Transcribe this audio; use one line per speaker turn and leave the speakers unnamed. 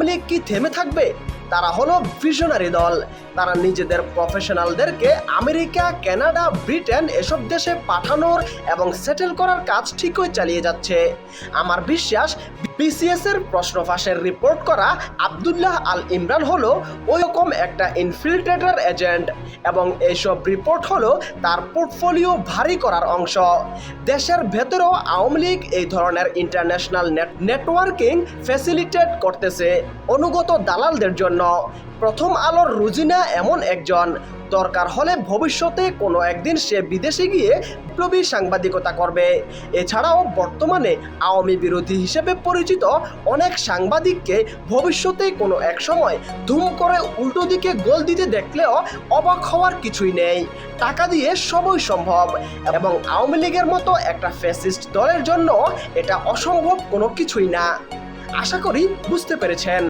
আওয়ামী লীগ কি থেমে থাকবে? তারা হলো ভিশনারি দল। তারা নিজেদের প্রফেশনালদেরকে আমেরিকা, কানাডা, ব্রিটেন এসব দেশে পাঠানোর এবং সেটেল করার কাজ ঠিকই চালিয়ে যাচ্ছে। আমার বিশ্বাস বিসিএস এর প্রশ্ন ফাঁসের রিপোর্ট করা আব্দুল্লাহ আল ইমরান হলো ওইরকম একটা ইনফিল্ট্রেটর এজেন্ট, এবং এইসব রিপোর্ট হলো তার পোর্টফোলিও ভারী করার অংশ। দেশের ভেতরেও আওয়ামী লীগ এই ধরনের ইন্টারন্যাশনাল নেটওয়ার্কিং ফ্যাসিলিটেট করতেছে অনুগত দালালদের জন্য। প্রথম আলোর রুজিনা এমন একজন। দরকার হলে ভবিষ্যতে কোনো একদিন সে বিদেশে গিয়ে বিপ্লবী সাংবাদিকতা করবে। এছাড়াও বর্তমানে আওয়ামী বিরোধী হিসেবে পরিচিত অনেক সাংবাদিককে ভবিষ্যতে কোনো এক সময় ধুম করে উল্টো দিকে গোল দিতে দেখলেও অবাক হওয়ার কিছুই নেই। টাকা দিয়ে সবই সম্ভব, এবং আওয়ামী লীগের মতো একটা ফ্যাসিস্ট দলের জন্য এটা অসম্ভব কোনো কিছুই না। আশা করি বুঝতে পেরেছেন।